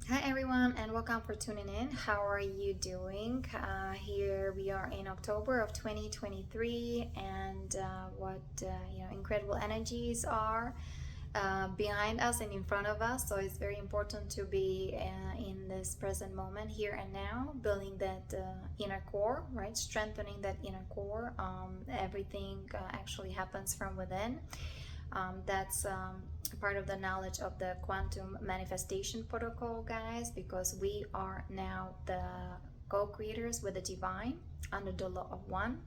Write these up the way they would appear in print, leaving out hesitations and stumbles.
Hi everyone and welcome for tuning in. How are you doing? Here we are in October of 2023 and what incredible energies are behind us and in front of us. So it's very important to be in this present moment here and now, building that inner core, right? Strengthening that inner core. Everything actually happens from within. That's part of the knowledge of the quantum manifestation protocol, guys, because we are now the co-creators with the divine under the law of one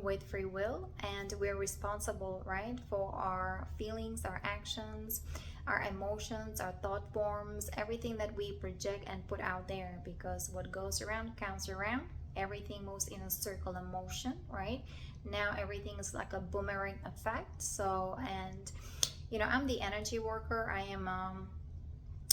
with free will, and we're responsible, right, for our feelings, our actions, our emotions, our thought forms, everything that we project and put out there, because what goes around comes around. Everything moves in a circle of motion, right? Now everything is like a boomerang effect. So, and I'm the energy worker. I am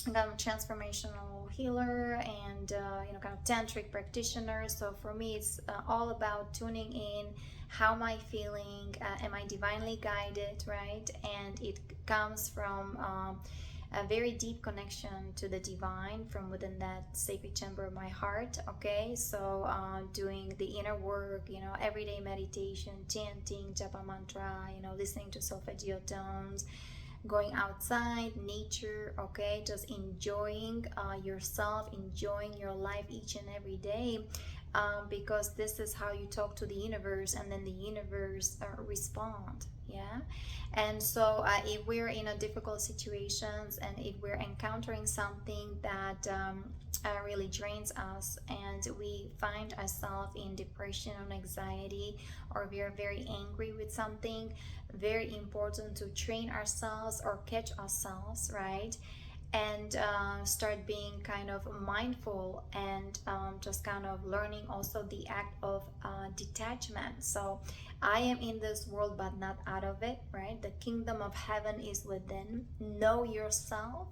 kind of transformational healer and kind of tantric practitioner. So for me it's all about tuning in. How am I feeling? Am I divinely guided, right? And it comes from a very deep connection to the divine from within that sacred chamber of my heart. Okay, so doing the inner work, everyday meditation, chanting japa mantra, listening to solfeggio tones, going outside, nature, okay, just enjoying yourself, enjoying your life each and every day, because this is how you talk to the universe, and then the universe respond. Yeah. And so if we're in a difficult situations, and if we're encountering something that really drains us, and we find ourselves in depression or anxiety, or we are very angry with something, very important to train ourselves or catch ourselves, right? And start being kind of mindful, and just kind of learning also the act of detachment. So I am in this world but not out of it, right? The kingdom of heaven is within. Know yourself,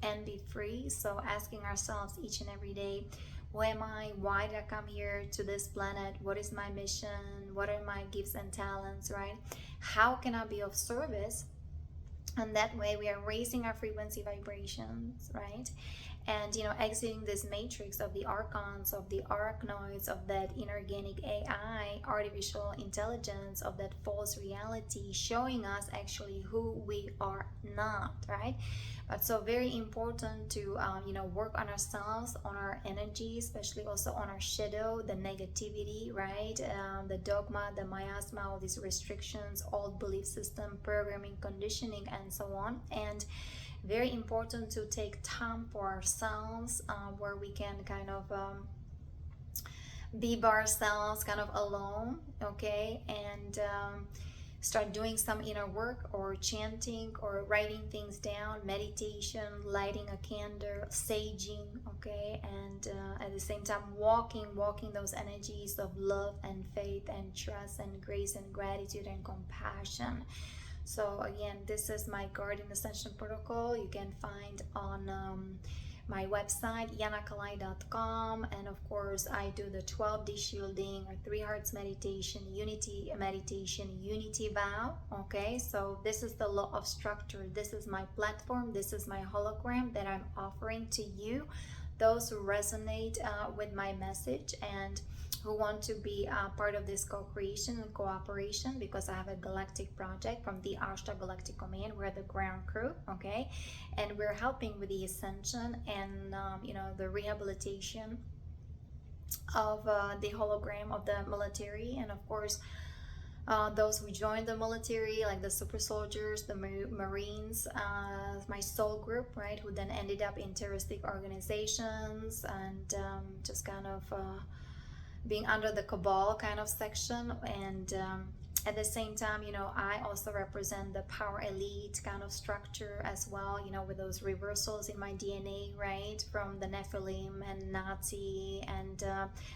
and be free. So asking ourselves each and every day, who am I? Why did I come here to this planet? What is my mission? What are my gifts and talents, right? How can I be of service? And that way we are raising our frequency vibrations, right? And exiting this matrix of the archons, of the arachnoids, of that inorganic AI, artificial intelligence, of that false reality, showing us actually who we are not, right? But so very important to work on ourselves, on our energy, especially also on our shadow, the negativity, right? The dogma, the miasma, all these restrictions, old belief system, programming, conditioning, and so on. And very important to take time for ourselves, where we can kind of be by ourselves, kind of alone, okay? And start doing some inner work, or chanting, or writing things down, meditation, lighting a candle, saging, okay? And at the same time walking those energies of love and faith and trust and grace and gratitude and compassion. So again, this is my Guardian Ascension Protocol. You can find on my website, yanakalai.com. And of course, I do the 12D shielding, or 3 hearts meditation, unity vow. Okay, so this is the law of structure. This is my platform. This is my hologram that I'm offering to you, those who resonate with my message, and who want to be part of this co-creation and cooperation, because I have a galactic project from the Ashtar Galactic Command. We're the ground crew, okay? And we're helping with the ascension and the rehabilitation of the hologram of the military, and of course those who joined the military, like the super soldiers, the Marines, my soul group, right, who then ended up in terroristic organizations, and just kind of being under the cabal kind of section. And at the same time, I also represent the power elite kind of structure as well, with those reversals in my DNA, right, from the Nephilim and Nazi and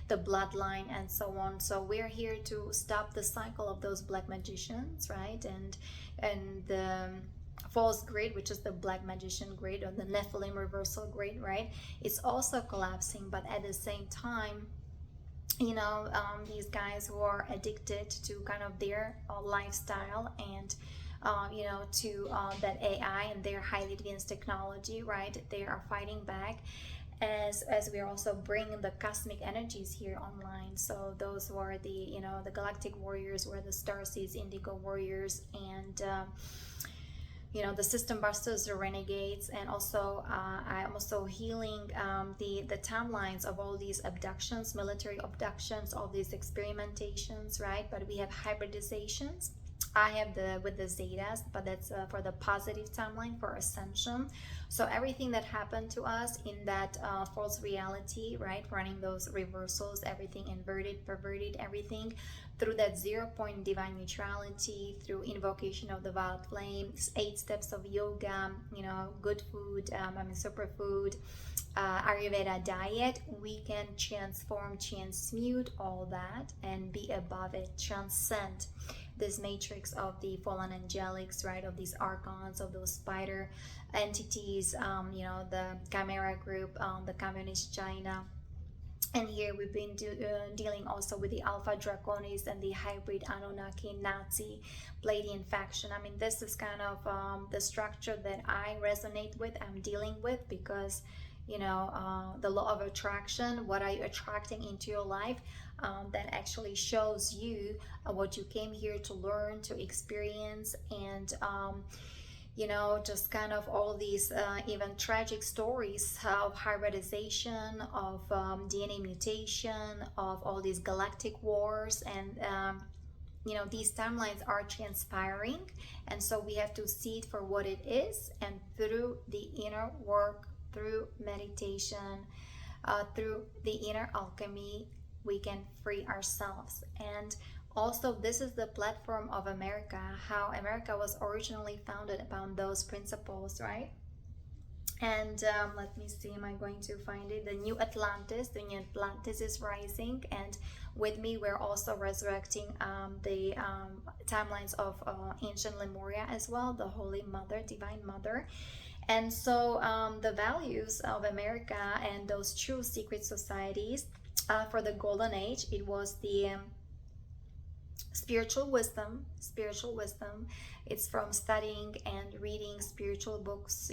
the bloodline and so on. So we're here to stop the cycle of those black magicians, right, and the false grid, which is the black magician grid, or the Nephilim reversal grid, right? It's also collapsing, but at the same time, these guys who are addicted to kind of their lifestyle, and to that AI and their highly advanced technology, right? They are fighting back as we are also bringing the cosmic energies here online. So those were the galactic warriors, were the star seeds, indigo warriors, and the system busters, the renegades. And also I'm also healing the timelines of all these abductions, military abductions, all these experimentations, right? But we have hybridizations. I have with the zetas, but that's for the positive timeline for ascension. So everything that happened to us in that false reality, right, running those reversals, everything inverted, perverted, everything through that 0 point divine neutrality, through invocation of the violet flame, 8 steps of yoga, good food, superfood, Ayurveda diet, we can transmute all that and be above it, transcend this matrix of the fallen angelics, right, of these archons, of those spider entities, the chimera group, the communist China. And here we've been dealing also with the Alpha Draconis and the hybrid Anunnaki Nazi Pleiadian faction. I mean, this is kind of the structure that I resonate with, I'm dealing with, because the law of attraction, what are you attracting into your life, that actually shows you what you came here to learn, to experience. And just kind of all these even tragic stories of hybridization, of DNA mutation, of all these galactic wars. And these timelines are transpiring, and so we have to see it for what it is, and through the inner work, through meditation, through the inner alchemy, we can free ourselves. And also, this is the platform of America, how America was originally founded upon those principles, right? And let me see, am I going to find it? The new Atlantis is rising, and with me we're also resurrecting the timelines of ancient Lemuria as well, the Holy Mother, Divine Mother. And so the values of America and those true secret societies for the Golden Age, it was the spiritual wisdom. It's from studying and reading spiritual books,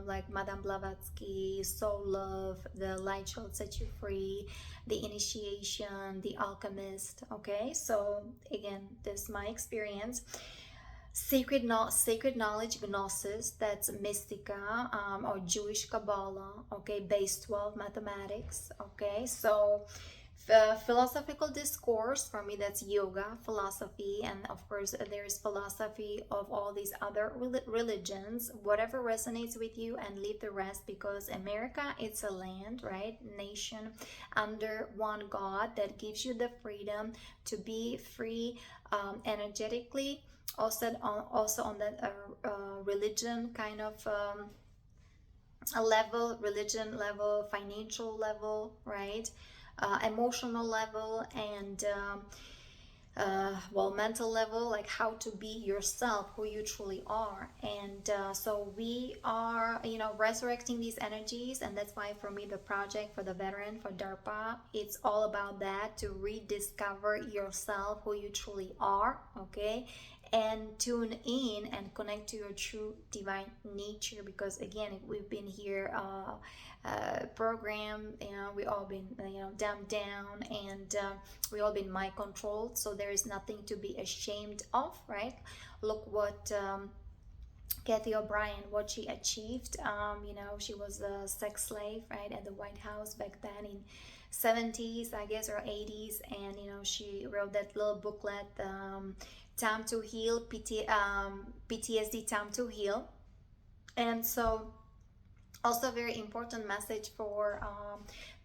like Madame Blavatsky, Soul Love, The Light Shall Set You Free, The Initiation, The Alchemist. Okay, so again, this is my experience. Sacred knowledge, gnosis, that's mystica, or Jewish Kabbalah, okay, base 12 mathematics. Okay, so philosophical discourse, for me that's yoga, philosophy, and of course there's philosophy of all these other religions, whatever resonates with you, and leave the rest, because America, it's a land, right, nation under one God that gives you the freedom to be free energetically, also on that religion kind of a level, religion level, financial level, right, emotional level, and mental level, like how to be yourself, who you truly are. And so we are resurrecting these energies, and that's why for me the project for the veteran, for DARPA, it's all about that, to rediscover yourself, who you truly are, okay, and tune in and connect to your true divine nature. Because again, we've been here program, we all been dumbed down, and we all been mind controlled, so there is nothing to be ashamed of, right? Look what Kathy O'Brien, what she achieved. She was a sex slave, right, at the White House back then in 70s, I guess, or 80s. And she wrote that little booklet, Time to Heal, PTSD, Time to Heal. And so also very important message for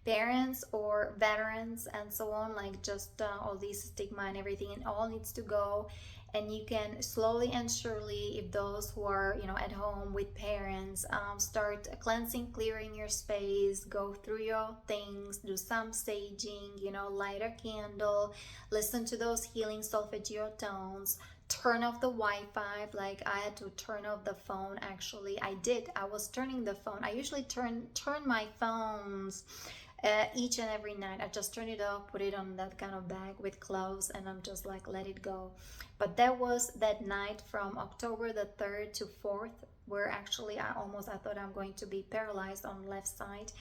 parents or veterans and so on, like just all these stigma and everything, and all needs to go. And you can slowly and surely, if those who are at home with parents, start cleansing, clearing your space, go through your things, do some saging, light a candle, listen to those healing solfeggio tones, turn off the Wi-Fi. Like I had to turn off the phone. Actually, I was turning the phone. I usually turn my phones each and every night. I just turn it off, put it on that kind of bag with clothes, and I'm just like, let it go. But that was that night from October the 3rd to 4th, where actually I thought I'm going to be paralyzed on left side.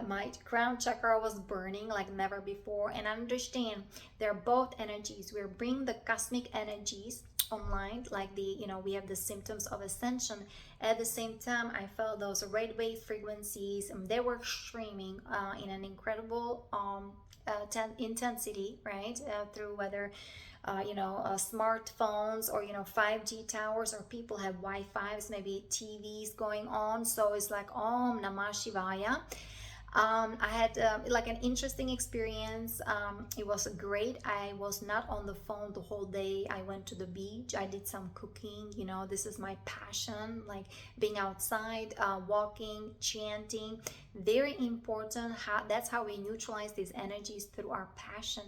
My crown chakra was burning like never before. And understand, they're both energies. We're bringing the cosmic energies online, like we have the symptoms of ascension. At the same time, I felt those red wave frequencies, and they were streaming in an incredible intensity, right? Through whether smartphones or 5G towers, or people have Wi-Fi's, maybe TVs going on. So it's like Om Namah Shivaya. I had like an interesting experience. It was great. I was not on the phone the whole day. I went to the beach. I did some cooking. This is my passion, like being outside, walking, chanting. Very important. That's how we neutralize these energies, through our passion,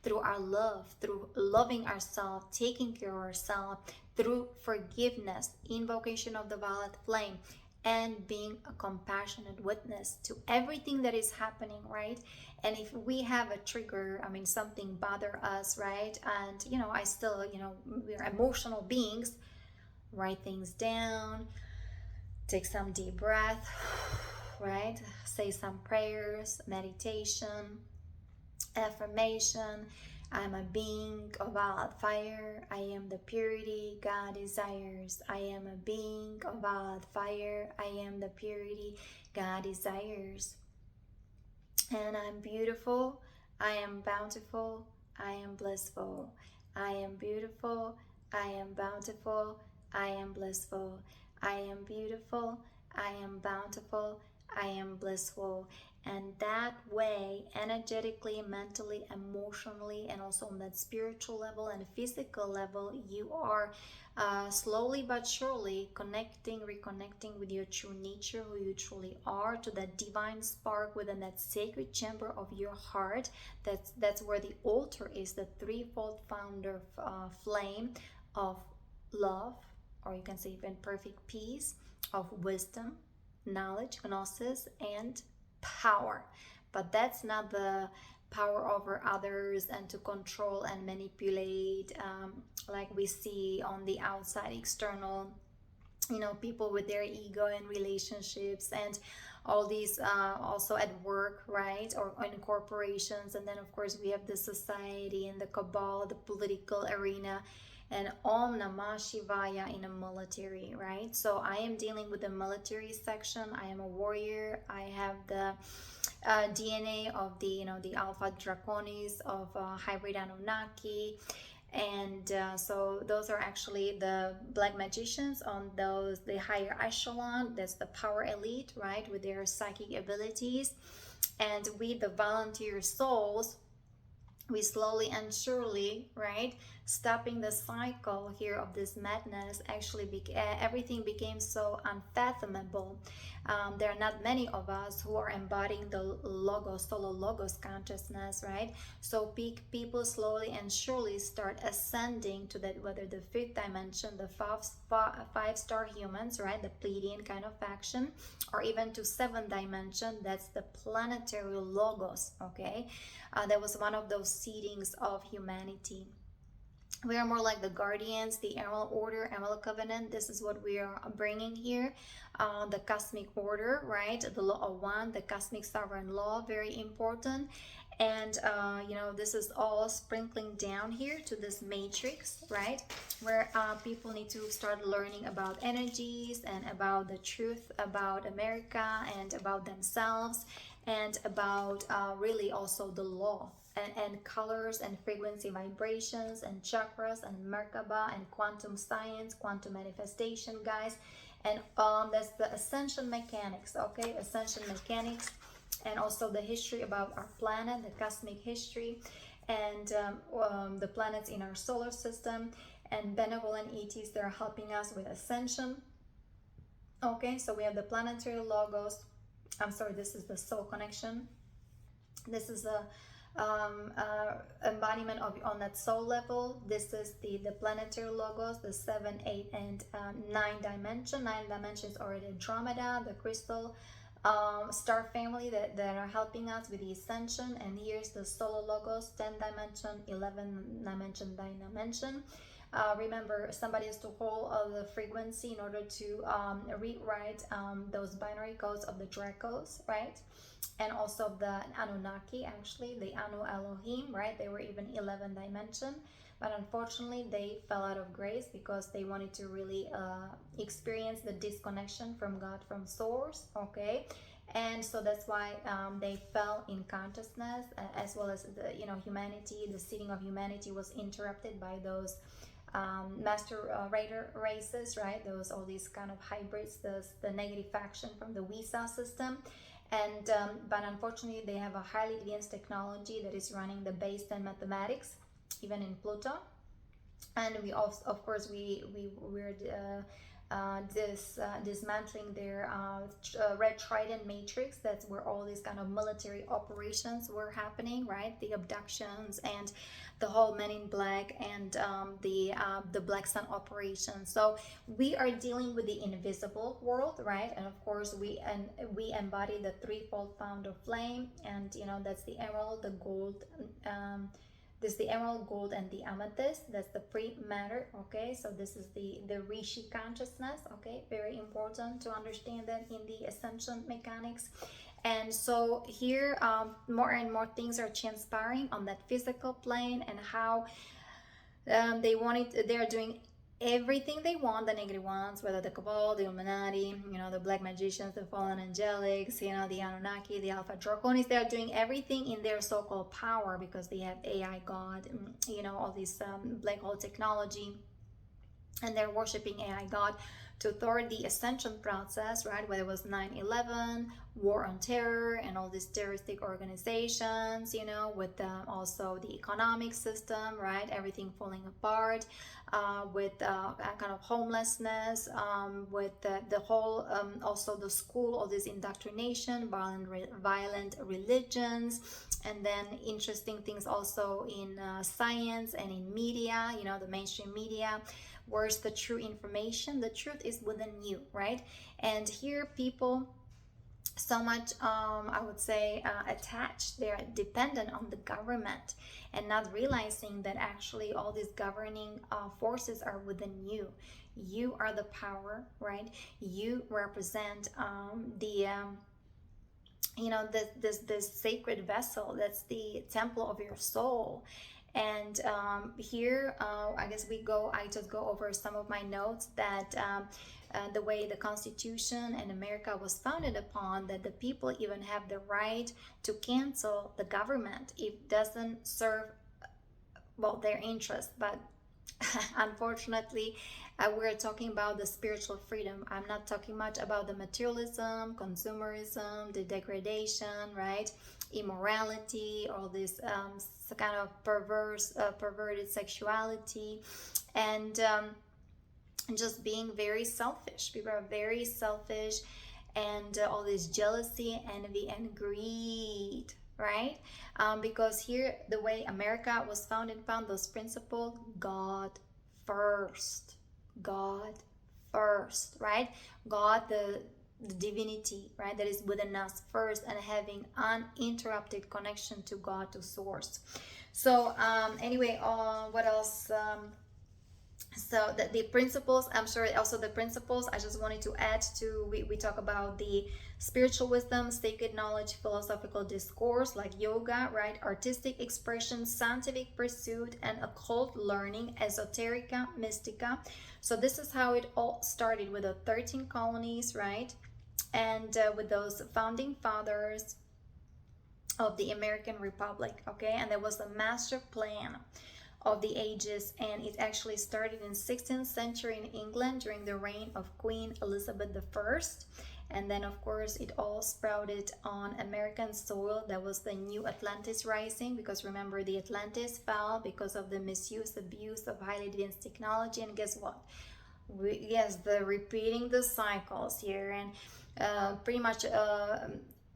through our love, through loving ourselves, taking care of ourselves, through forgiveness, invocation of the violet flame, and being a compassionate witness to everything that is happening, right? And if we have a trigger, something bother us, right? And I still, we're emotional beings. Write things down, take some deep breath, right? Say some prayers, meditation, affirmation. I'm a being of violet fire. I am the purity God desires. I am a being of violet fire. I am the purity God desires. And I'm beautiful. I am bountiful. I am blissful. I am beautiful. I am bountiful. I am blissful. I am beautiful. I am bountiful. I am blissful. And that way, energetically, mentally, emotionally, and also on that spiritual level and physical level, you are slowly but surely reconnecting with your true nature, who you truly are, to that divine spark within that sacred chamber of your heart. That's where the altar is, the threefold founder flame of love, or you can say even perfect peace, of wisdom, knowledge, gnosis, and power. But that's not the power over others and to control and manipulate, like we see on the outside, external, people with their ego and relationships, and all these also at work, right, or in corporations. And then of course we have the society and the cabal, the political arena, and Om Namah Shivaya in a military, right? So I am dealing with the military section. I am a warrior. I have the DNA of the the Alpha Draconis of hybrid Anunnaki. And so those are actually the black magicians on the higher echelon. That's the power elite, right, with their psychic abilities. And we, the volunteer souls, we slowly and surely, right, stopping the cycle here of this madness. Actually everything became so unfathomable. There are not many of us who are embodying the logos, solo logos consciousness, right? So people slowly and surely start ascending to that, whether the fifth dimension, the five-star humans, right, the Pleiadian kind of faction, or even to seventh dimension, that's the planetary logos. Okay, that was one of those seedings of humanity. We are more like the guardians, the Emerald Order, Emerald Covenant. This is what we are bringing here. The cosmic order, right? The law of one, the cosmic sovereign law, very important. And this is all sprinkling down here to this matrix, right, where people need to start learning about energies and about the truth about America and about themselves, and about really also the law and colors and frequency vibrations and chakras and Merkaba and quantum science, quantum manifestation, guys. And that's the ascension mechanics. Okay, ascension mechanics. And also the history about our planet, the cosmic history, and the planets in our solar system, and benevolent ETs that are helping us with ascension. Okay, so we have the planetary logos. I'm sorry, this is the soul connection. This is a embodiment of on that soul level. This is the planetary logos, the 7, 8, and 9 dimension. 9 dimension is already Andromeda, the crystal star family that are helping us with the ascension. And here's the solar logos, 10 dimension, 11 dimension, 9 dimension. Remember, somebody has to hold the frequency in order to rewrite those binary codes of the Dracos, right? And also the Anunnaki, actually, the Anu Elohim, right? They were even 11 dimension. But unfortunately, they fell out of grace because they wanted to really experience the disconnection from God, from Source, okay? And so that's why they fell in consciousness, as well as the humanity. The seeding of humanity was interrupted by those master raider races, right? Those all these kind of hybrids, the negative faction from the Visa system. And but unfortunately, they have a highly advanced technology that is running the base 10 mathematics, even in Pluto. And we also, of course, we're dismantling their red trident matrix. That's where all these kind of military operations were happening, right? The abductions and the whole Men in Black and the Black Sun operation. So we are dealing with the invisible world, right? And of course, we embody the threefold founder flame, and that's the emerald, the gold. This is the emerald, gold, and the amethyst. That's the pre-matter, okay? So this is the Rishi consciousness, okay? Very important to understand that in the ascension mechanics. And so here, more and more things are transpiring on that physical plane, and how they're doing everything they want, the negative ones, whether the Cabal, the Illuminati, the Black Magicians, the Fallen Angelics, the Anunnaki, the Alpha Draconis. They're doing everything in their so-called power because they have AI God, all this black hole technology, and they're worshiping AI God to thwart the ascension process, right? Whether it was 9/11, War on Terror, and all these terroristic organizations, with also the economic system, right? Everything falling apart, with kind of homelessness, with the whole, also the school, all this indoctrination, violent religions, and then interesting things also in science and in media, the mainstream media. Where's the true information? The truth is within you, right? And here people so much, I would say, attached, they're dependent on the government, and not realizing that actually all these governing forces are within you. You are the power, right? You represent this sacred vessel. That's the temple of your soul. And here, I guess I just go over some of my notes that the way the Constitution and America was founded upon, that the people even have the right to cancel the government if it doesn't serve, their interest. But unfortunately, we're talking about the spiritual freedom. I'm not talking much about the materialism, consumerism, the degradation, right? Immorality, all this kind of perverted sexuality, and just being very selfish. People are very selfish, and all this jealousy, envy, and greed, right? Because here, the way America was founded upon those principles, God first, right? God, the divinity, right, that is within us first, and having uninterrupted connection to God, to Source. So anyway, what else? So the principles, I'm sure also the principles, I just wanted to add to, we talk about the spiritual wisdom, sacred knowledge, philosophical discourse like yoga, right? Artistic expression, scientific pursuit, and occult learning, esoterica, mystica. So this is how it all started with the 13 colonies, right? And with those founding fathers of the American Republic, okay? And there was a master plan of the ages, and it actually started in 16th century in England during the reign of Queen Elizabeth I. And then of course it all sprouted on American soil. That was the new Atlantis rising, because remember, the Atlantis fell because of the misuse, abuse of highly advanced technology. And guess what? The repeating the cycles here, and pretty much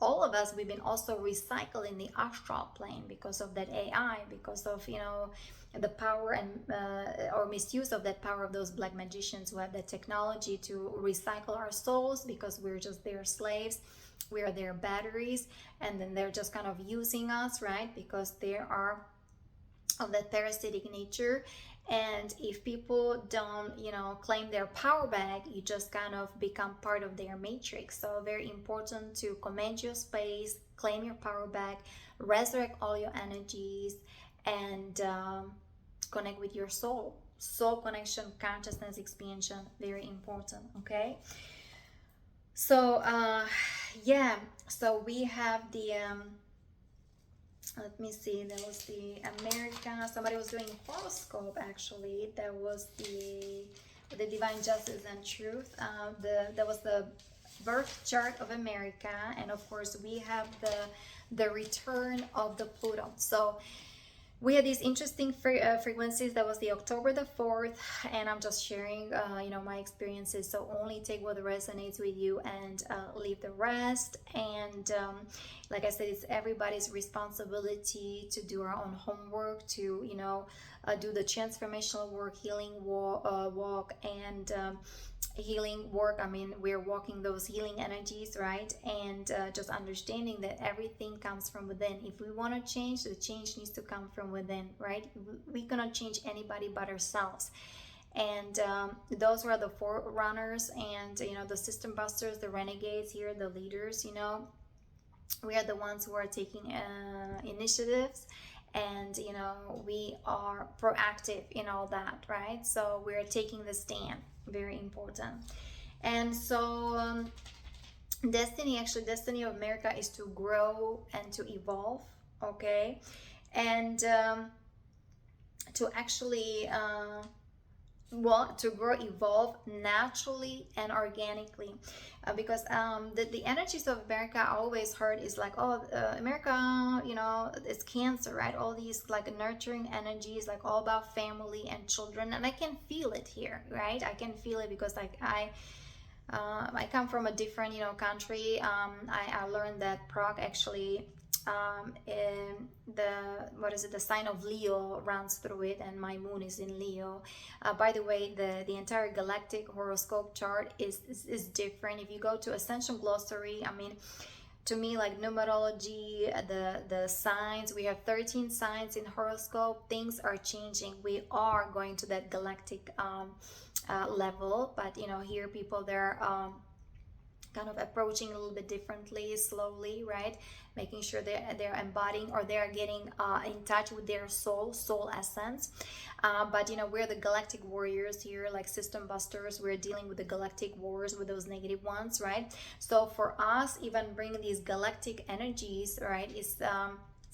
all of us, we've been also recycled in the astral plane because of that AI, because of, you know, the power and or misuse of that power of those black magicians who have the technology to recycle our souls, because we're just their slaves, we are their batteries, and then they're just kind of using us, right? Because they are of that parasitic nature. And if people don't, you know, claim their power back, you just kind of become part of their matrix. So very important to command your space, claim your power back, resurrect all your energies, and connect with your soul. Soul connection, consciousness expansion, very important. Okay, so yeah, so we have the let me see, that was the America, somebody was doing horoscope actually, that was the divine justice and truth, that was the birth chart of America. And of course we have the return of the Pluto. So we had these interesting frequencies. That was the October the 4th, and I'm just sharing you know, my experiences, so only take what resonates with you and leave the rest. And like I said, it's everybody's responsibility to do our own homework, to, you know, do the transformational work, healing walk, and healing work. I mean, we're walking those healing energies, right? And just understanding that everything comes from within. If we want to change, the change needs to come from within, right? We cannot change anybody but ourselves. And those were the forerunners, and, you know, the system busters, the renegades here, the leaders, you know, we are the ones who are taking initiatives, and, you know, we are proactive in all that, right? So we're taking the stand, very important. And so destiny of America is to grow and to evolve, okay? And to actually well, to grow, evolve naturally and organically, because the energies of America I always heard is like, oh, America, you know, it's Cancer, right? All these like nurturing energies, like all about family and children, and I can feel it here, right? I can feel it because like I come from a different, you know, country. I learned that Prague actually, in the sign of Leo runs through it, and my moon is in Leo. By the way, the entire galactic horoscope chart is different. If you go to Ascension Glossary, I mean, to me, like numerology, the signs, we have 13 signs in horoscope. Things are changing. We are going to that galactic level, but, you know, here people, they're kind of approaching a little bit differently, slowly, right? Making sure they're embodying, or they're getting in touch with their soul essence. But, you know, we're the galactic warriors here, like system busters. We're dealing with the galactic wars, with those negative ones, right? So for us, even bringing these galactic energies, right, is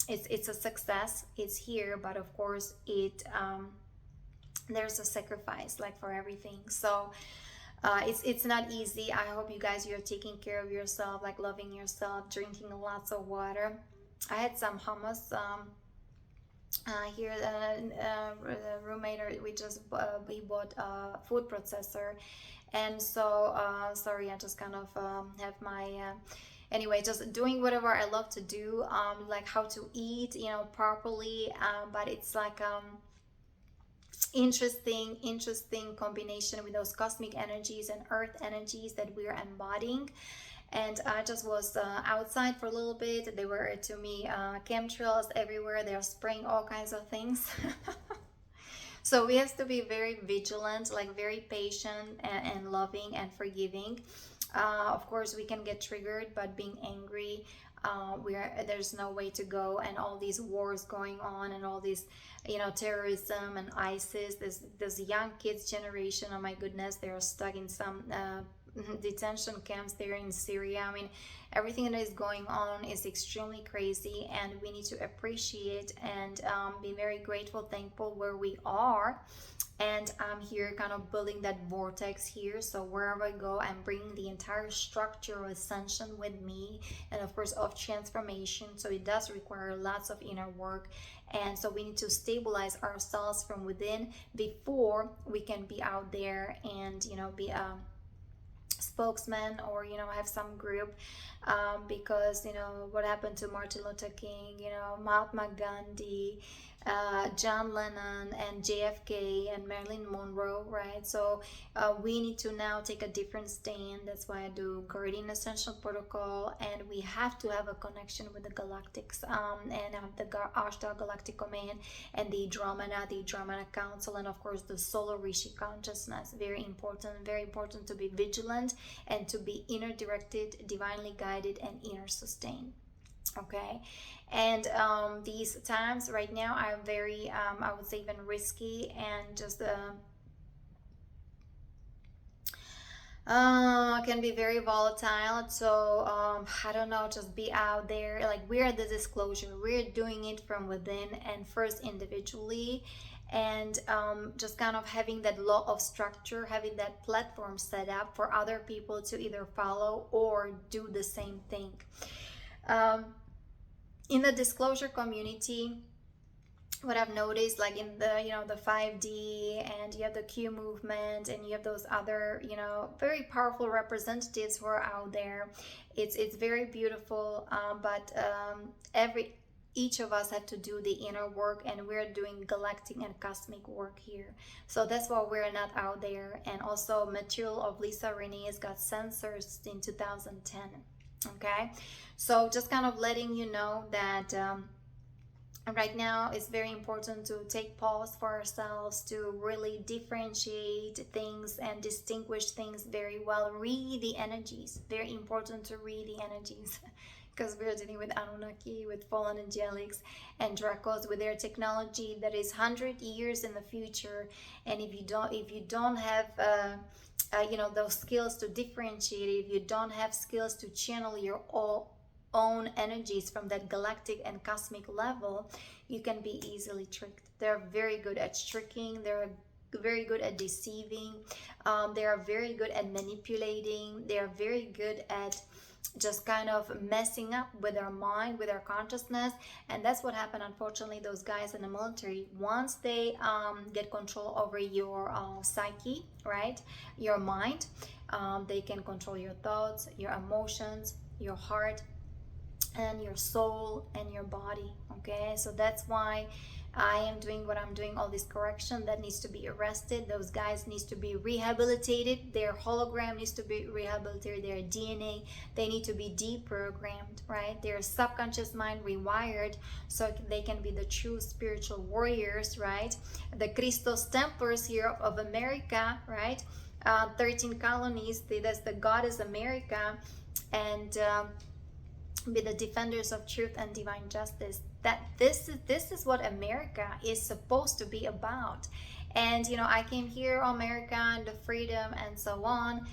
it's a success. It's here, but of course it there's a sacrifice, like, for everything. So it's not easy. I hope you guys, you're taking care of yourself, like loving yourself, drinking lots of water. I had some hummus here. The roommate, we just we bought a food processor, and so sorry, I just kind of have my anyway, just doing whatever I love to do, like how to eat, you know, properly, but it's like interesting combination with those cosmic energies and earth energies that we're embodying. And I just was outside for a little bit. They were, to me, chemtrails everywhere. They're spraying all kinds of things. So we have to be very vigilant, like very patient and loving and forgiving. Of course we can get triggered, but being angry, there's no way to go. And all these wars going on, and all these, you know, terrorism and ISIS, this young kids generation, oh my goodness, they're stuck in some detention camps there in Syria. I mean, everything that is going on is extremely crazy, and we need to appreciate and be very grateful, thankful where we are. And I'm here kind of building that vortex here, so wherever I go, I'm bringing the entire structure of ascension with me, and of course of transformation. So it does require lots of inner work, and so we need to stabilize ourselves from within before we can be out there and, you know, be spokesman, or have some group, because what happened to Martin Luther King, Mahatma Gandhi, John Lennon, and JFK, and Marilyn Monroe, right? So we need to now take a different stand. That's why I do Guardian Ascension Protocol, and we have to have a connection with the galactics, and the Ashtar Galactic Command, and the Andromeda Council, and of course the Solar Rishi consciousness. Very important to be vigilant and to be inner directed, divinely guided, and inner sustained. Okay, and these times right now are very I would say even risky, and just can be very volatile. So I don't know, just be out there. Like, we're the disclosure, we're doing it from within and first individually, and just kind of having that law of structure, having that platform set up for other people to either follow or do the same thing. In the disclosure community, what I've noticed, like in the the 5D, and you have the Q movement, and you have those other very powerful representatives who are out there. It's very beautiful, but each of us have to do the inner work, and we're doing galactic and cosmic work here. So that's why we're not out there. And also, material of Lisa Renee's got censored in 2010. Okay, so just kind of letting you know that right now it's very important to take pause for ourselves, to really differentiate things and distinguish things very well. Read the energies. Very important to read the energies because we're dealing with Anunnaki, with fallen angelics, and Dracos with their technology that is 100 years in the future. And if you don't have those skills to differentiate it, if you don't have skills to channel your own energies from that galactic and cosmic level, you can be easily tricked. They're very good at tricking, they're very good at deceiving, they are very good at manipulating, they are very good at just kind of messing up with our mind, with our consciousness. And that's what happened, unfortunately, those guys in the military. Once they get control over your psyche, right, your mind, they can control your thoughts, your emotions, your heart, and your soul, and your body. Okay, so that's why I am doing what I'm doing, all this correction that needs to be arrested. Those guys needs to be rehabilitated. Their hologram needs to be rehabilitated. Their DNA, they need to be deprogrammed, right? Their subconscious mind rewired so they can be the true spiritual warriors, right? The Christos Templars here of America, right? 13 colonies, that's the goddess America, and be the defenders of truth and divine justice. That this is what America is supposed to be about. And I came here, America, and the freedom and so on,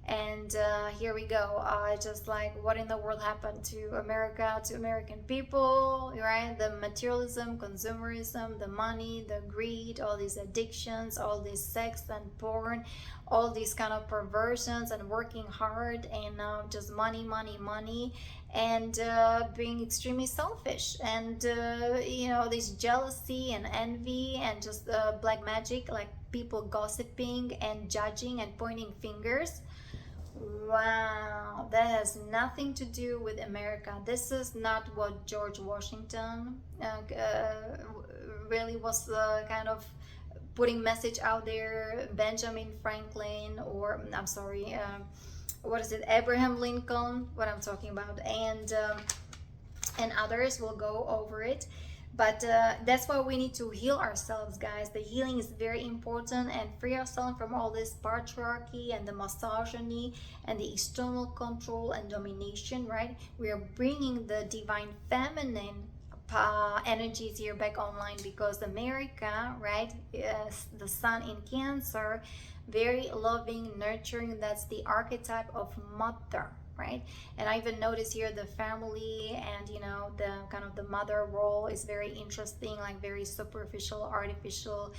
and here we go. Just like, what in the world happened to America, to American people, right? The materialism, consumerism, the money, the greed, all these addictions, all this sex and porn, all these kind of perversions, and working hard, and just money, and being extremely selfish, and this jealousy and envy, and just black magic, like people gossiping and judging and pointing fingers. Wow, that has nothing to do with America. This is not what George Washington really was kind of putting message out there. Benjamin Franklin, or I'm sorry, what is it, Abraham Lincoln, what I'm talking about, and others will go over it. But that's why we need to heal ourselves, guys. The healing is very important, and free ourselves from all this patriarchy and the misogyny and the external control and domination, right? We are bringing the divine feminine energies here back online, because America, right, the sun in Cancer, very loving, nurturing. That's the archetype of mother, right? And I even notice here the family, and the kind of the mother role is very interesting, like very superficial, artificial,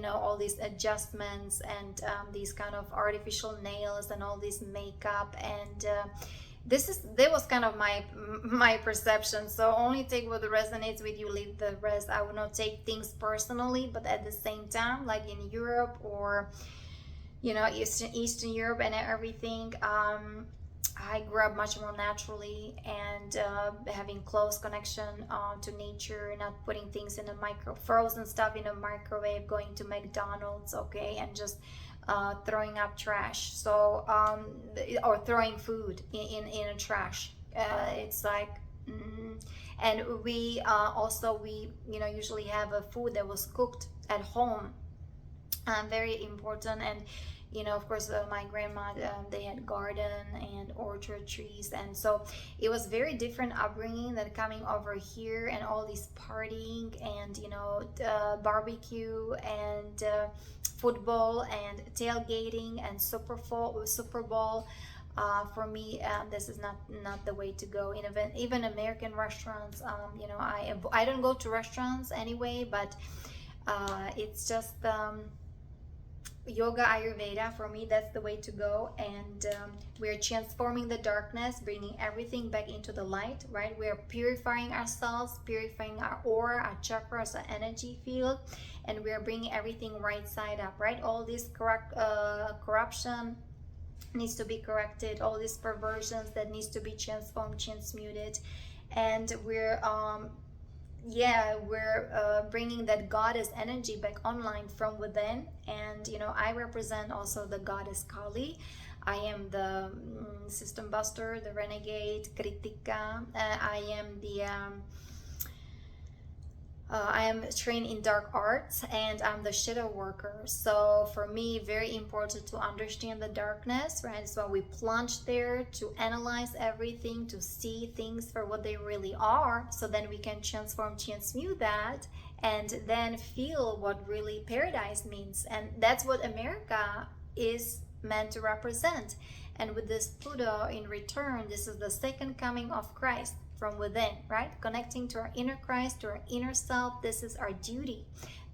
all these adjustments, and these kind of artificial nails, and all this makeup, and that was kind of my perception. So only take what resonates with you, leave the rest. I would not take things personally, but at the same time, like in Europe or you know, Eastern Europe and everything, I grew up much more naturally and having close connection to nature, not putting things in a frozen stuff in a microwave, going to McDonald's, okay, and just throwing up trash. So or throwing food in a trash. It's like. And we also, we, you know, usually have a food that was cooked at home, very important. And you know, of course, my grandma, they had garden and orchard trees, and so it was very different upbringing than coming over here and all this partying and, you know, barbecue and football and tailgating and Super Bowl. For me, this is not the way to go. Even American restaurants, you know, I don't go to restaurants anyway, but it's just yoga, Ayurveda. For me, that's the way to go. And we're transforming the darkness, bringing everything back into the light, right? We're purifying ourselves, purifying our aura, our chakras, our energy field, and we're bringing everything right side up, right? All this corruption needs to be corrected, all these perversions that needs to be transformed, transmuted. And we're bringing that goddess energy back online from within. And you know, I represent also the goddess Kali. I am the system buster, the renegade, kritika. I am trained in dark arts, and I'm the shadow worker. So for me, very important to understand the darkness, right? So we plunge there to analyze everything, to see things for what they really are, so then we can transmute that, and then feel what really paradise means. And that's what America is meant to represent. And with this Pluto in return, this is the second coming of Christ from within, right? Connecting to our inner Christ, to our inner self. This is our duty.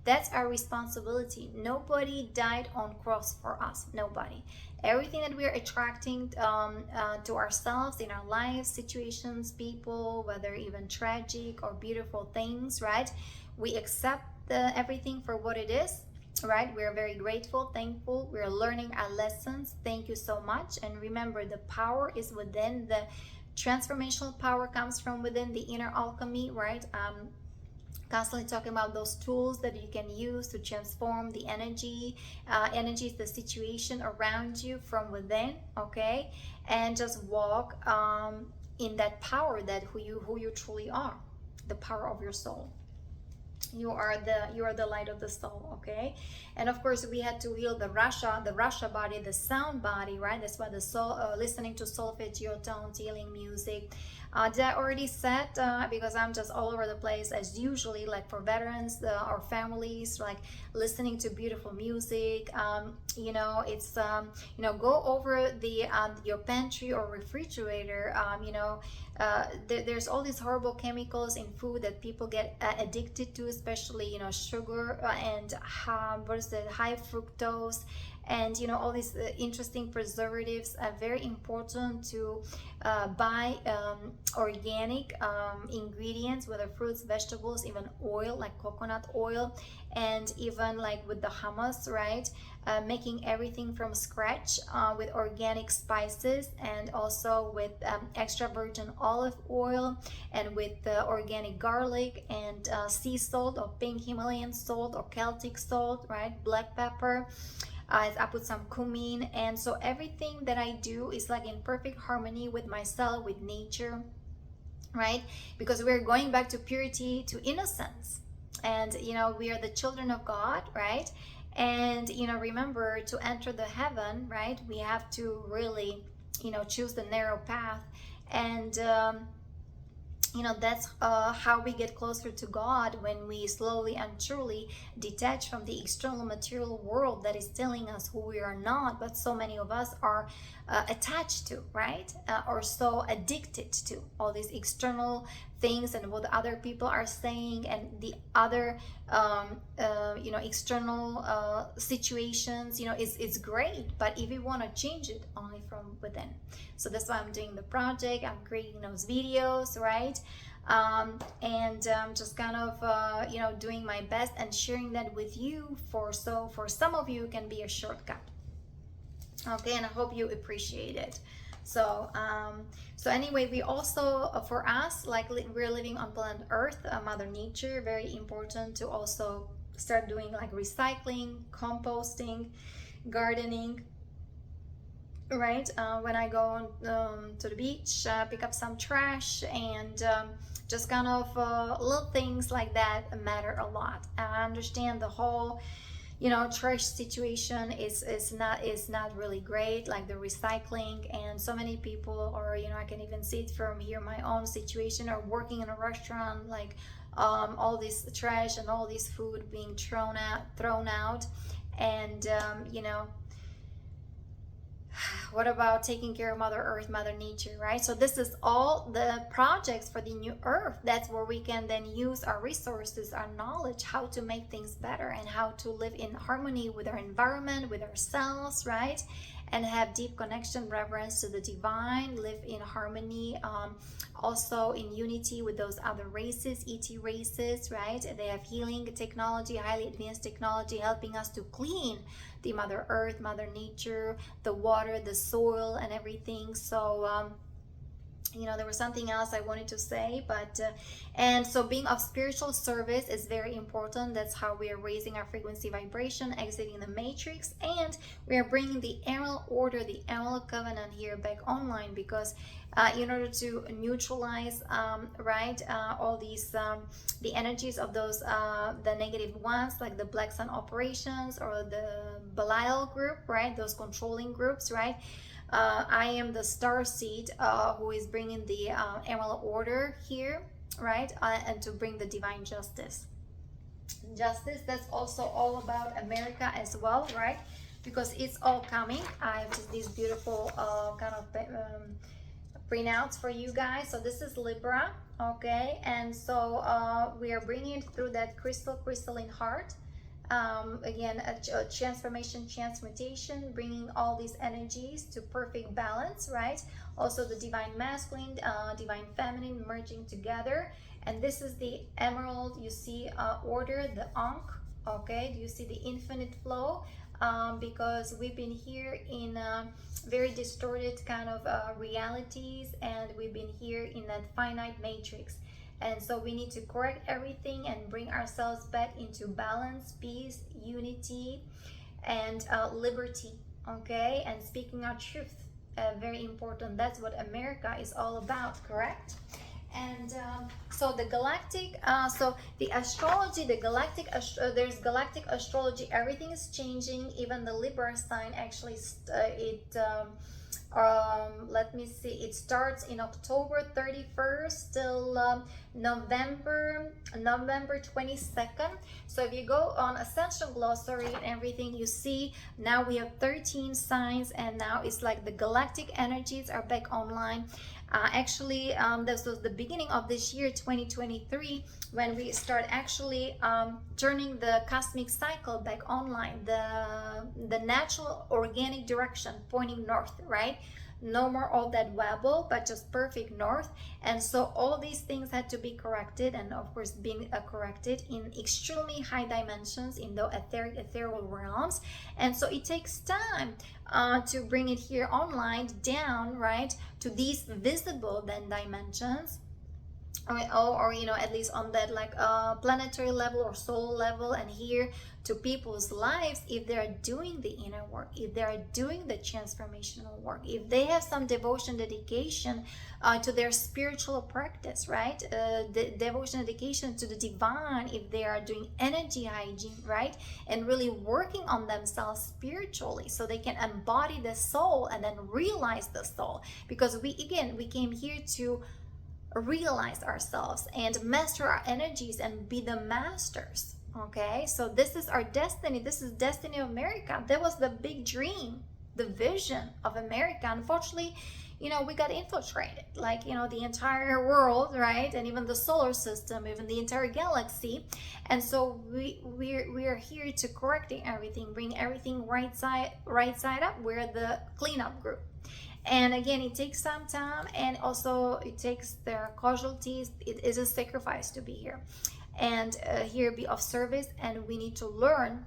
That's our responsibility. Nobody died on cross for us. Nobody. Everything that we are attracting to ourselves in our lives, situations, people, whether even tragic or beautiful things, right? We accept everything for what it is, right? We're very grateful, thankful. We're learning our lessons. Thank you so much. And remember, the power is within. The transformational power comes from within, the inner alchemy, right? Constantly talking about those tools that you can use to transform the energy. Energy is the situation around you from within, okay? And just walk in that power, that who you truly are, the power of your soul. You are the light of the soul, okay? And of course, we had to heal the Rasha body, the sound body, right? That's why the soul, listening to solfeggio tones, healing music. Did I already said, because I'm just all over the place as usually, like for veterans or families, like listening to beautiful music. You know, it's you know, go over the your pantry or refrigerator. You know, there's all these horrible chemicals in food that people get addicted to, especially, you know, sugar and what is the high fructose, and you know, all these interesting preservatives. Are very important to buy organic ingredients, whether fruits, vegetables, even oil like coconut oil, and even like with the hummus, right? Making everything from scratch with organic spices, and also with extra virgin olive oil, and with organic garlic and sea salt or pink Himalayan salt or Celtic salt, right? Black pepper. I put some cumin, and so everything that I do is like in perfect harmony with myself, with nature, right? Because we're going back to purity, to innocence, and you know, we are the children of God, right? And you know, remember, to enter the heaven, right, we have to really, you know, choose the narrow path. And you know, that's how we get closer to God, when we slowly and truly detach from the external material world that is telling us who we are not, but so many of us are attached to, right? Or so addicted to all these external things and what other people are saying, and the other you know, external situations. You know, it's great, but if you want to change it, only from within. So that's why I'm doing the project. I'm creating those videos, right? And just kind of you know, doing my best and sharing that with you, for some of you it can be a shortcut. Okay, and I hope you appreciate it. So so anyway, we also for us, like we're living on planet Earth, Mother Nature, very important to also start doing like recycling, composting, gardening, right? When I go to the beach, pick up some trash, and just kind of little things like that matter a lot. I understand the whole, you know, trash situation is not really great, like the recycling, and so many people, or you know, I can even see it from here, my own situation, or working in a restaurant, like all this trash and all this food being thrown out, and you know, what about taking care of Mother Earth, Mother Nature, right? So this is all the projects for the new Earth. That's where we can then use our resources, our knowledge, how to make things better and how to live in harmony with our environment, with ourselves, right? And have deep connection, reverence to the divine, live in harmony, also in unity with those other races, ET races, right? They have healing technology, highly advanced technology, helping us to clean the Mother Earth, Mother Nature, the water, the soil, and everything. So you know, there was something else I wanted to say, but and so being of spiritual service is very important. That's how we are raising our frequency vibration, exiting the matrix, and we are bringing the Emerald Order, the Emerald Covenant here back online, because in order to neutralize right, all these the energies of those the negative ones, like the Black Sun operations or the Belial group, right, those controlling groups, right? I am the star seed who is bringing the Emerald Order here, right? And to bring the divine justice. Justice, that's also all about America as well, right? Because it's all coming. I have just these beautiful kind of printouts for you guys. So this is Libra, okay? And so we are bringing it through that crystalline heart. Again, a transmutation, bringing all these energies to perfect balance, right? Also the divine masculine, divine feminine merging together. And this is the emerald, you see, order, the Ankh, okay? Do you see the infinite flow? Because we've been here in very distorted kind of realities, and we've been here in that finite matrix. And so we need to correct everything and bring ourselves back into balance, peace, unity, and liberty, okay? And speaking our truth, very important. That's what America is all about, correct? And so the galactic, so the astrology, the galactic, there's galactic astrology, everything is changing. Even the Libra sign actually, let me see, it starts in October 31st till November 22nd. So if you go on Ascension Glossary and everything, you see now we have 13 signs, and now it's like the galactic energies are back online. Actually, this was the beginning of this year 2023 when we start actually turning the cosmic cycle back online, the natural organic direction pointing north, right? No more all that wobble, but just perfect north. And so all these things had to be corrected, and of course being corrected in extremely high dimensions in the ethereal realms. And so it takes time to bring it here online down, right, to these visible then dimensions, or you know, at least on that like planetary level or soul level, and here to people's lives, if they're doing the inner work, if they're doing the transformational work, if they have some devotion, dedication to their spiritual practice, right, the devotion, dedication to the divine, if they are doing energy hygiene, right, and really working on themselves spiritually so they can embody the soul and then realize the soul. Because we came here to realize ourselves and master our energies and be the masters, okay? So this is our destiny. This is destiny of America. That was the big dream, the vision of America. Unfortunately, you know, we got infiltrated, like, you know, the entire world, right? And even the solar system, even the entire galaxy. And so we are here to correcting everything, bring everything right side up. We're the cleanup group. And again, it takes some time, and also it takes their casualties. It is a sacrifice to be here and here be of service. And we need to learn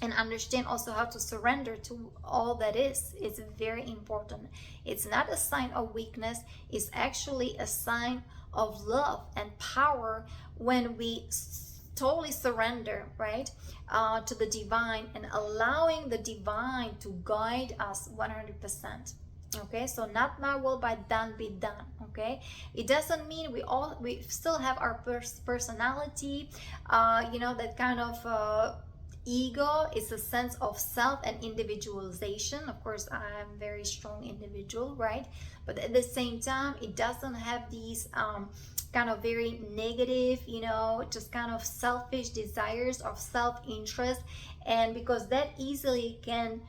and understand also how to surrender to all that is very important. It's not a sign of weakness, it's actually a sign of love and power when we totally surrender, right, to the divine, and allowing the divine to guide us 100%. Okay, so not my will but done be done. Okay, it doesn't mean we still have our personality, that kind of ego is a sense of self and individualization. Of course, I'm a very strong individual, right? But at the same time, it doesn't have these kind of very negative, just kind of selfish desires of self-interest. And because that easily can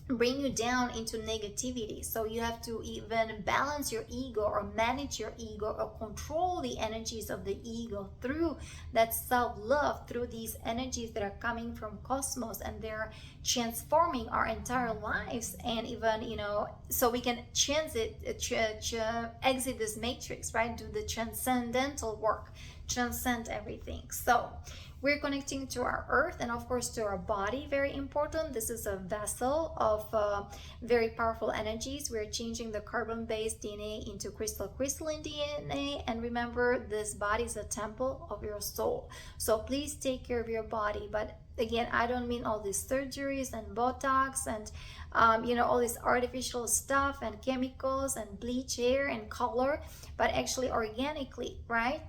bring you down into negativity. So you have to even balance your ego, or manage your ego, or control the energies of the ego through that self-love, through these energies that are coming from cosmos, and they're transforming our entire lives. And even, so we can exit this matrix, right? Do the transcendental work, transcend everything. So we're connecting to our earth, and of course to our body, very important. This is a vessel of very powerful energies. We're changing the carbon-based DNA into crystalline DNA. And remember, this body is a temple of your soul. So please take care of your body. But again, I don't mean all these surgeries and Botox and all this artificial stuff and chemicals and bleach hair and color, but actually organically, right?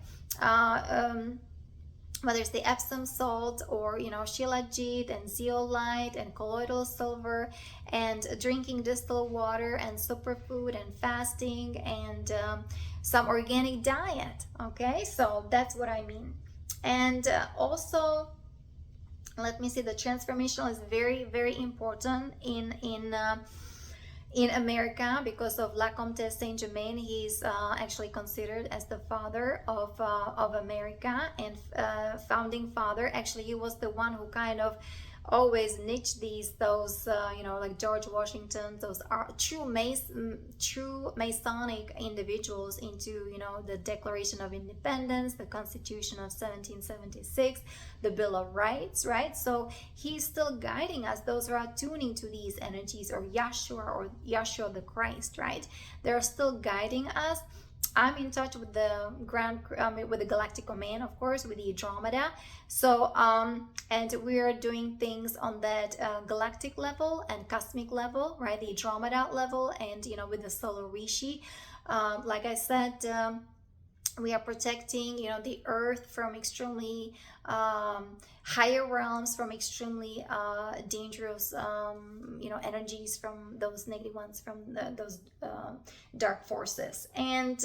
Whether it's the Epsom salt, or shilajit and zeolite and colloidal silver, and drinking distilled water and superfood and fasting, and some organic diet. Okay, so that's what I mean. And also, let me see, the transformation is very, very important in America, because of La Comtesse Saint-Germain. He's actually considered as the father of America, and founding father. Actually, he was the one who kind of always niche those like George Washington, those are true Masonic individuals into the Declaration of Independence, the Constitution of 1776, the Bill of Rights, right? So he's still guiding us, those who are tuning to these energies, or Yeshua the Christ, right? They're still guiding us. I'm in touch with the with the Galactic Command, of course, with the Andromeda. So and we are doing things on that galactic level and cosmic level, right? The Andromeda level, and with the Solar Rishi. Like I said, we are protecting the earth from extremely higher realms, from extremely dangerous energies, from those negative ones, from those dark forces. And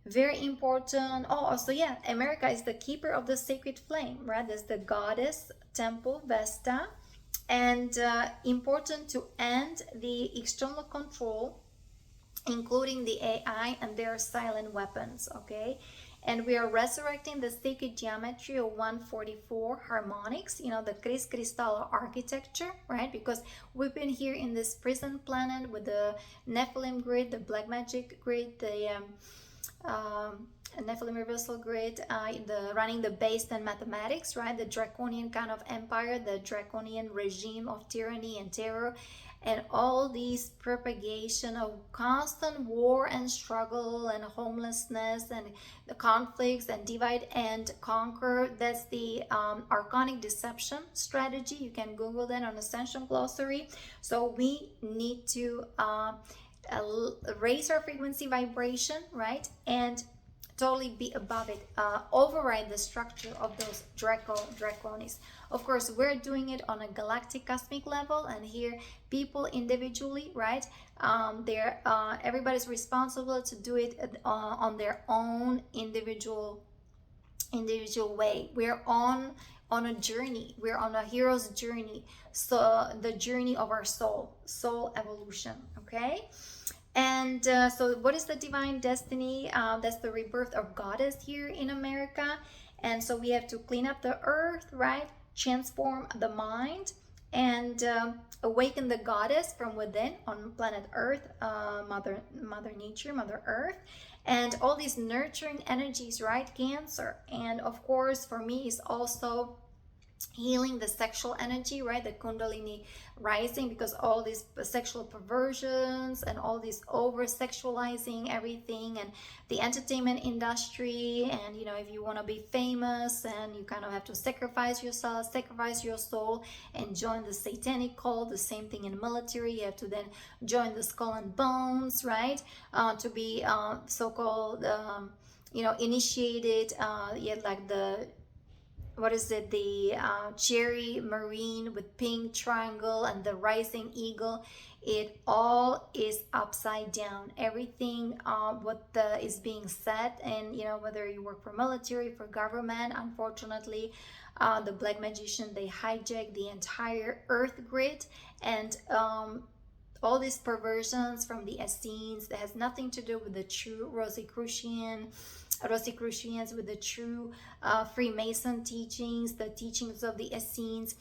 very important. Oh, also, yeah, America is the keeper of the sacred flame, right? There's the goddess temple Vesta. And important to end the external control, including the AI and their silent weapons. Okay, and we are resurrecting the sacred geometry of 144 harmonics, the Kris Kristalla architecture, right? Because we've been here in this prison planet with the Nephilim grid, the black magic grid, the Nephilim reversal grid, the running the based and mathematics, right? The draconian kind of empire, the draconian regime of tyranny and terror, and all these propagation of constant war and struggle and homelessness and the conflicts and divide and conquer. That's the archonic deception strategy. You can Google that on Ascension Glossary. So we need to raise our frequency vibration, right? And totally be above it, override the structure of those draconis. Of course, we're doing it on a galactic cosmic level, and here people individually, right? Everybody's responsible to do it on their own individual way. We're on a journey. We're on a hero's journey. So the journey of our soul evolution. Okay. And so what is the divine destiny? That's the rebirth of goddess here in America. And so we have to clean up the earth, right? Transform the mind, and awaken the goddess from within on planet earth, mother nature, mother earth, and all these nurturing energies, right? Cancer. And of course, for me, is also healing the sexual energy, right? The kundalini rising, because all these sexual perversions and all this over sexualizing everything, and the entertainment industry, and you know, if you want to be famous, and you kind of have to sacrifice yourself, sacrifice your soul, and join the satanic cult. The same thing in military, you have to then join the skull and bones, right? To be so-called you know, initiated, yeah, like the, what is it, the cherry marine with pink triangle and the rising eagle. It all is upside down. Everything what is being said, and you know, whether you work for military, for government, unfortunately the black magician, they hijack the entire earth grid, and all these perversions from the Essenes that has nothing to do with the true Rosicrucians, with the true Freemason teachings, the teachings of the Essenes.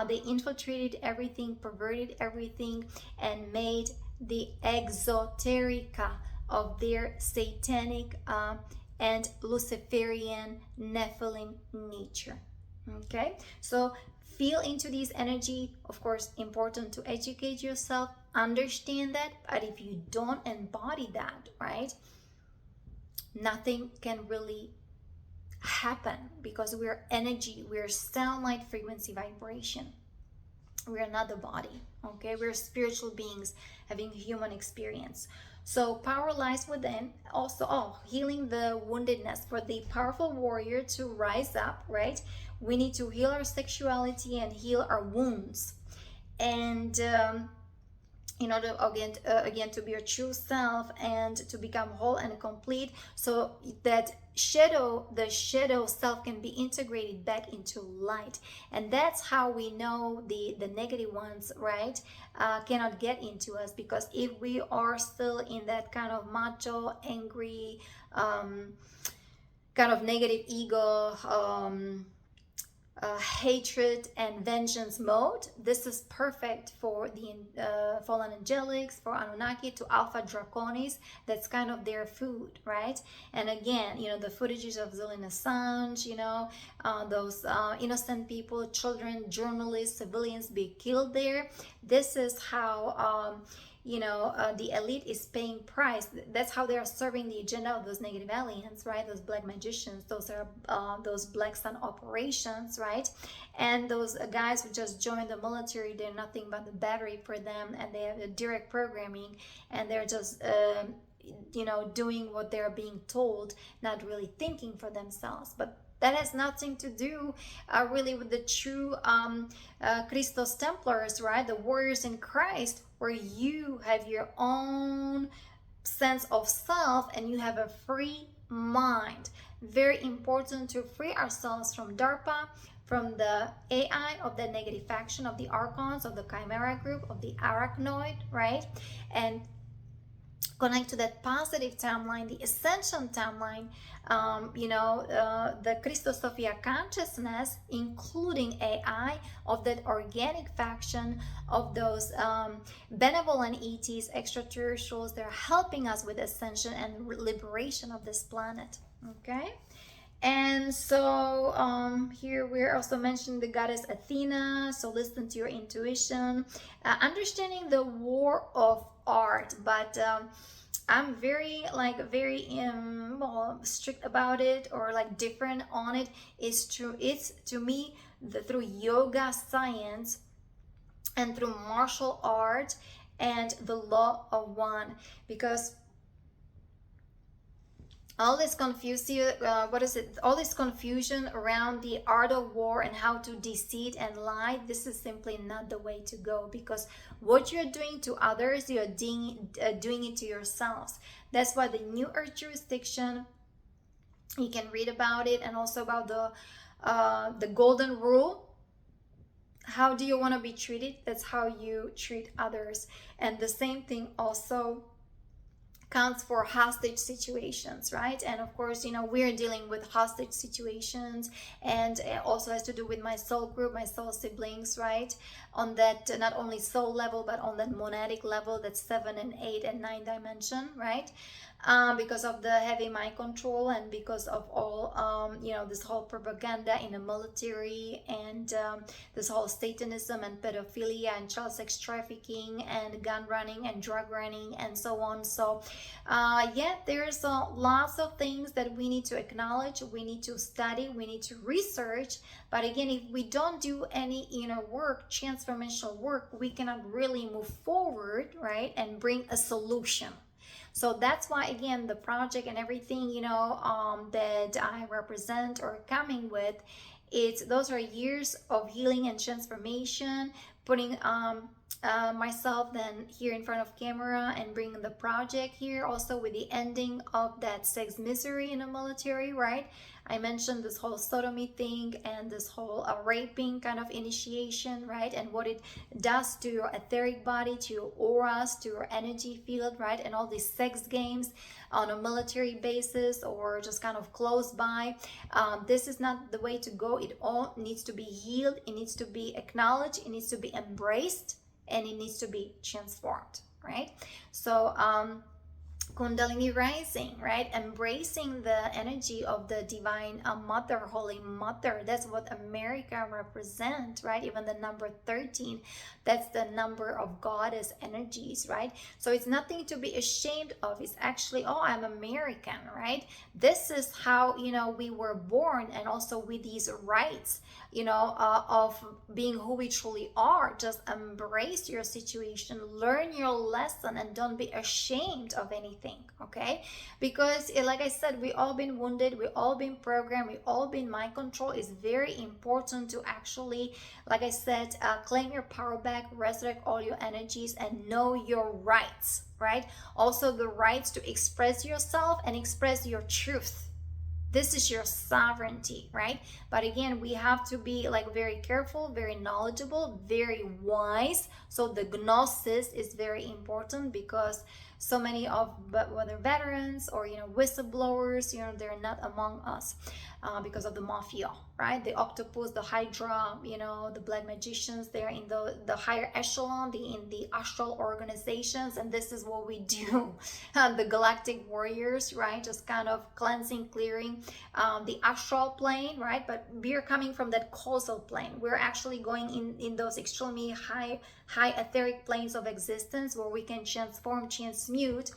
They infiltrated everything, perverted everything, and made the exoterica of their satanic and Luciferian Nephilim nature. Okay, so feel into this energy. Of course, important to educate yourself, understand that, but if you don't embody that, right, nothing can really happen, because we're energy, we're sunlight frequency vibration. We're not the body, okay? We're spiritual beings having human experience. So power lies within. Also, healing the woundedness. For the powerful warrior to rise up, right, we need to heal our sexuality and heal our wounds, and in order again to be your true self and to become whole and complete, so that the shadow self can be integrated back into light. And that's how we know the negative ones, right, cannot get into us, because if we are still in that kind of macho, angry, kind of negative ego, hatred and vengeance mode, this is perfect for the fallen angelics, for Anunnaki, to Alpha Draconis. That's kind of their food, right? And again, you know, the footages of Julian Assange, you know, those innocent people, children, journalists, civilians be killed there. This is how you know, the elite is paying price. That's how they are serving the agenda of those negative aliens, right? Those black magicians, those are those black sun operations, right? And those guys who just joined the military, they're nothing but the battery for them, and they have a direct programming, and they're just you know, doing what they're being told, not really thinking for themselves. But that has nothing to do really with the true Christos Templars, right? The warriors in Christ, where you have your own sense of self and you have a free mind. Very important to free ourselves from DARPA, from the AI of the negative faction, of the Archons, of the Chimera group, of the Arachnoid, right? And connect to that positive timeline, the Ascension timeline, you know, the Christosophia consciousness, including AI, of that organic faction, of those benevolent ETs, extraterrestrials. They're helping us with ascension and liberation of this planet, okay? And so here we're also mentioning the goddess Athena. So listen to your intuition, understanding the war of art. But I'm very well, strict about it, or like different on it. It's to me through yoga science and through martial art and the law of one, because all this all this confusion around the art of war and how to deceive and lie, this is simply not the way to go, because what you're doing to others, you're doing it to yourselves. That's why the New Earth jurisdiction, you can read about it, and also about the golden rule. How do you want to be treated? That's how you treat others. And the same thing also counts for hostage situations, right? And of course, you know, we're dealing with hostage situations, and it also has to do with my soul group, my soul siblings, right? On that not only soul level, but on that monadic level, that's 7 and 8 and 9 dimension, right? because of the heavy mind control and because of all this whole propaganda in the military, and this whole satanism and pedophilia and child sex trafficking and gun running and drug running and so on. So yeah, there's lots of things that we need to acknowledge, we need to study, we need to research. But again, if we don't do any inner work, transformational work, we cannot really move forward, right, and bring a solution. So that's why, again, the project and everything, that I represent or coming with, those are years of healing and transformation, putting myself then here in front of camera and bringing the project here also with the ending of that sex misery in the military, right? I mentioned this whole sodomy thing and this whole raping kind of initiation, right? And what it does to your etheric body, to your auras, to your energy field, right? And all these sex games on a military basis or just kind of close by. This is not the way to go. It all needs to be healed. It needs to be acknowledged. It needs to be embraced, and it needs to be transformed, right? So Kundalini rising, right? Embracing the energy of the divine mother, holy mother. That's what America represents, right? Even the number 13, that's the number of goddess energies, right? So it's nothing to be ashamed of. It's actually, oh, I'm American, right? This is how, we were born, and also with these rights, of being who we truly are. Just embrace your situation, learn your lesson, and don't be ashamed of anything, okay? Because like I said, we all been wounded, we all been programmed, we all been mind control. It's very important to actually, like I said, claim your power back, resurrect all your energies, and know your rights, right? Also the rights to express yourself and express your truth. This is your sovereignty, right? But again, we have to be very careful, very knowledgeable, very wise. So the gnosis is very important, because so many of whether veterans or whistleblowers, they're not among us because of the mafia, right? The octopus, the hydra, the black magicians, they're in the higher echelon, in the astral organizations, and this is what we do. The galactic warriors, right? Just kind of cleansing, clearing the astral plane, right? But we're coming from that causal plane. We're actually going in those extremely high etheric planes of existence, where we can transform, transmute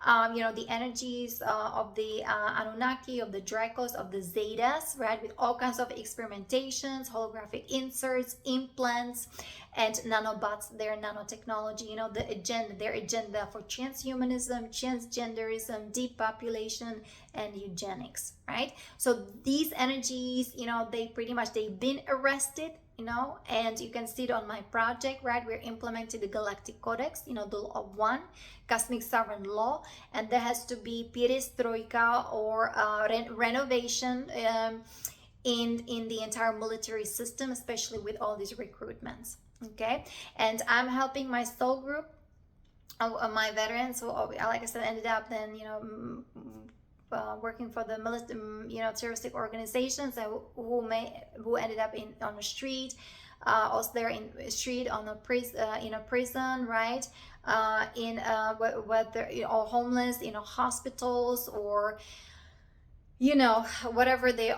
the energies of the Anunnaki, of the Dracos, of the Zetas, right? With all kinds of experimentations, holographic inserts, implants, and nanobots, their nanotechnology, their agenda for transhumanism, transgenderism, depopulation, and eugenics, right? So these energies, they've been arrested, and you can see it on my project, right? We're implementing the Galactic Codex, the law of one, cosmic sovereign law, and there has to be perestroika or renovation in the entire military system, especially with all these recruitments, okay? And I'm helping my soul group, my veterans, who, like I said, ended up then, working for the terroristic organizations, who ended up on the street, also there in the street, on a prison, right? Whether or homeless, hospitals, or whatever they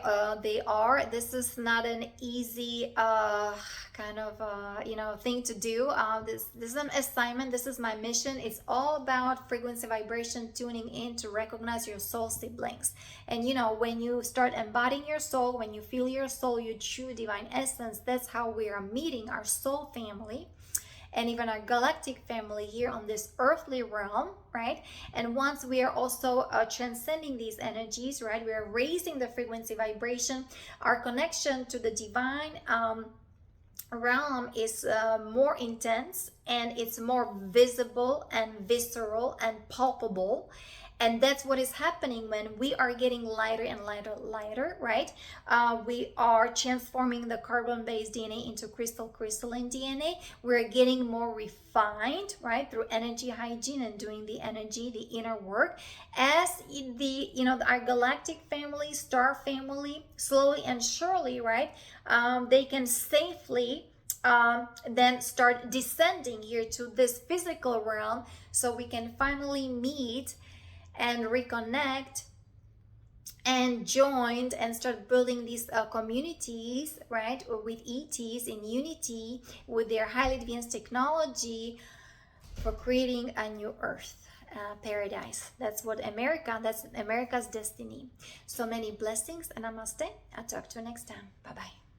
are. This is not an easy kind of thing to do. This is an assignment. This is my mission. It's all about frequency, vibration, tuning in to recognize your soul siblings. And when you start embodying your soul, when you feel your soul, your true divine essence, that's how we are meeting our soul family and even our galactic family here on this earthly realm, right? And once we are also transcending these energies, right, we are raising the frequency vibration, our connection to the divine realm is more intense, and it's more visible and visceral and palpable. And that's what is happening when we are getting lighter and lighter, right? We are transforming the carbon-based DNA into crystalline DNA. We're getting more refined, right? Through energy hygiene and doing the inner work. As our galactic family, star family, slowly and surely, right? They can safely then start descending here to this physical realm, so we can finally meet and reconnect and joined and start building these communities, right, with ETs in unity with their highly advanced technology for creating a new earth paradise. That's America's destiny. So many blessings and namaste. I'll talk to you next time. Bye bye.